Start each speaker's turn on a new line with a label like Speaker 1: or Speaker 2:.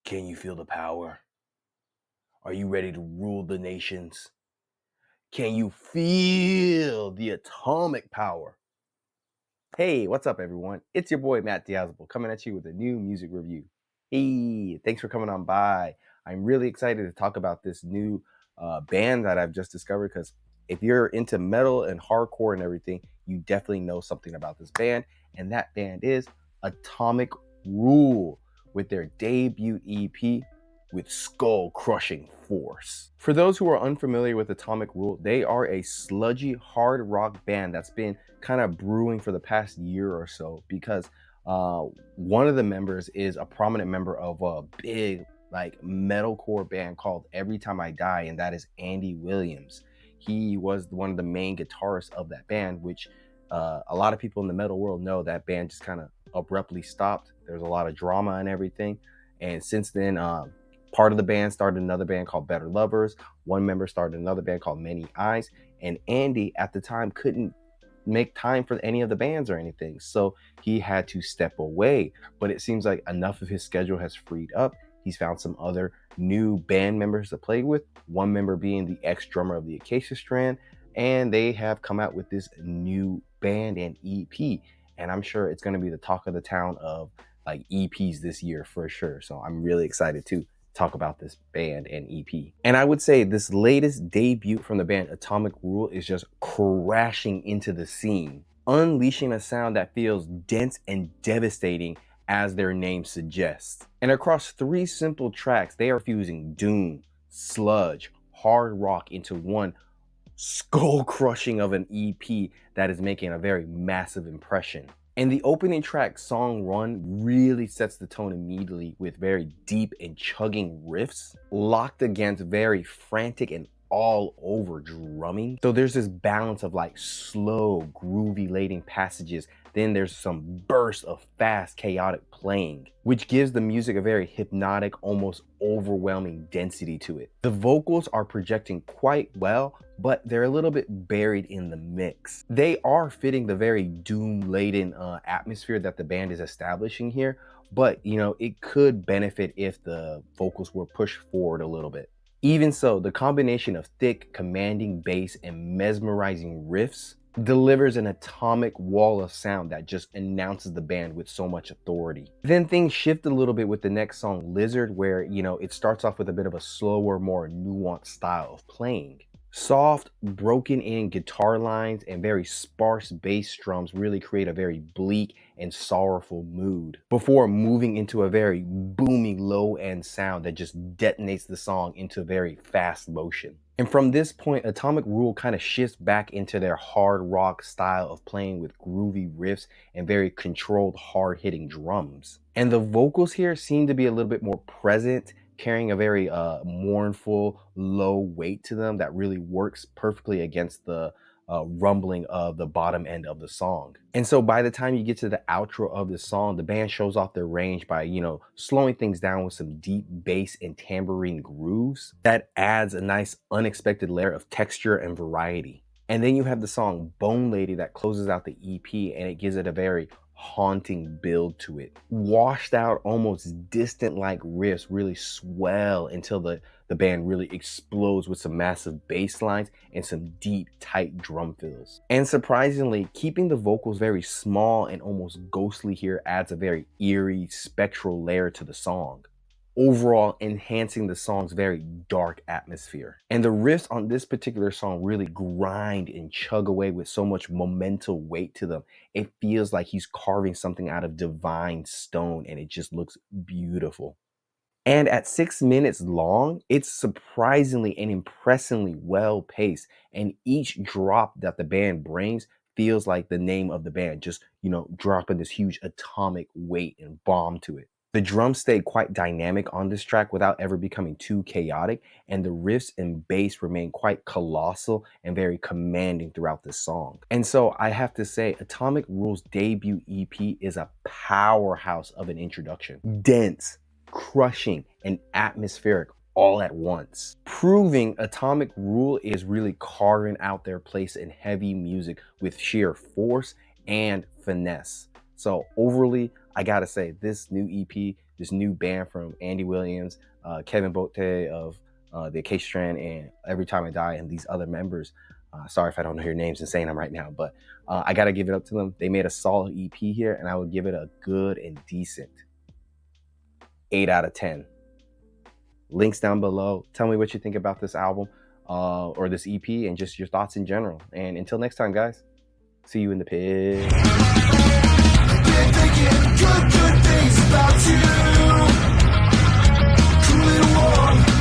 Speaker 1: Can you feel the power? Are you ready to rule the nations? Can you feel the atomic power? Hey, what's up, everyone? It's your boy, Matt Diazable, coming at you with a new music review. Hey, thanks for coming on by. I'm really excited to talk about this new band that I've just discovered because if you're into metal and hardcore and everything, you definitely know something about this band. And that band is Atomic Rule with their debut EP with skull crushing force. For those who are unfamiliar with Atomic Rule, they are a sludgy hard rock band that's been kind of brewing for the past year or so because one of the members is a prominent member of a big like metalcore band called Every Time I Die, and that is Andy Williams. He was one of the main guitarists of that band, which a lot of people in the metal world know that band just kind of abruptly stopped. There's a lot of drama and everything, and since then part of the band started another band called Better Lovers. One member started another band called Many Eyes, and Andy at the time couldn't make time for any of the bands or anything, so he had to step away. But it seems like enough of his schedule has freed up. He's found some other new band members to play with, one member being the ex-drummer of the Acacia Strain, and they have come out with this new band and EP, and I'm sure it's going to be the talk of the town of like EPs this year for sure. So I'm really excited to talk about this band and EP. And I would say this latest debut from the band Atomic Rule is just crashing into the scene, unleashing a sound that feels dense and devastating as their name suggests. And across 3 simple tracks, they are fusing doom, sludge, hard rock into one skull crushing of an EP that is making a very massive impression. And the opening track, Song Run, really sets the tone immediately with very deep and chugging riffs, locked against very frantic and all over drumming. So there's this balance of like slow, groovy laden passages. Then there's some bursts of fast, chaotic playing, which gives the music a very hypnotic, almost overwhelming density to it. The vocals are projecting quite well, but they're a little bit buried in the mix. They are fitting the very doom-laden atmosphere that the band is establishing here, but you know, it could benefit if the vocals were pushed forward a little bit. Even so, the combination of thick, commanding bass and mesmerizing riffs delivers an atomic wall of sound that just announces the band with so much authority. Then things shift a little bit with the next song, Lizard, where, you know, it starts off with a bit of a slower, more nuanced style of playing. Soft, broken in guitar lines and very sparse bass drums really create a very bleak and sorrowful mood before moving into a very booming low end sound that just detonates the song into very fast motion. And from this point, Atomic Rule kind of shifts back into their hard rock style of playing with groovy riffs and very controlled, hard hitting drums. And the vocals here seem to be a little bit more present, carrying a very mournful, low weight to them that really works perfectly against the rumbling of the bottom end of the song. And so by the time you get to the outro of the song, the band shows off their range by, you know, slowing things down with some deep bass and tambourine grooves that adds a nice unexpected layer of texture and variety. And then you have the song Bone Lady that closes out the EP, and it gives it a very haunting build to it. Washed out, almost distant like riffs really swell until the band really explodes with some massive bass lines and some deep, tight drum fills. And surprisingly, keeping the vocals very small and almost ghostly here adds a very eerie, spectral layer to the song, overall enhancing the song's very dark atmosphere. And the riffs on this particular song really grind and chug away with so much momental weight to them. It feels like he's carving something out of divine stone, and it just looks beautiful. And at 6 minutes long, it's surprisingly and impressively well paced, and each drop that the band brings feels like the name of the band, just, you know, dropping this huge atomic weight and bomb to it. The drums stay quite dynamic on this track without ever becoming too chaotic, and the riffs and bass remain quite colossal and very commanding throughout the song. And so I have to say, Atomic Rule's debut EP is a powerhouse of an introduction. Dense, crushing, and atmospheric all at once, proving Atomic Rule is really carving out their place in heavy music with sheer force and finesse. So overly, I gotta say, this new EP this new band from Andy Williams, Kevin Boutot of the Acacia Strain, and Every Time I Die, and these other members. Sorry if I don't know your names and saying them right now, but I got to give it up to them. They made a solid EP here, and I would give it a good and decent 8 out of 10. Links down below. Tell me what you think about this album or this EP, and just your thoughts in general. And until next time, guys, see you in the pit.
Speaker 2: Been thinking good things about you. Cool it warm.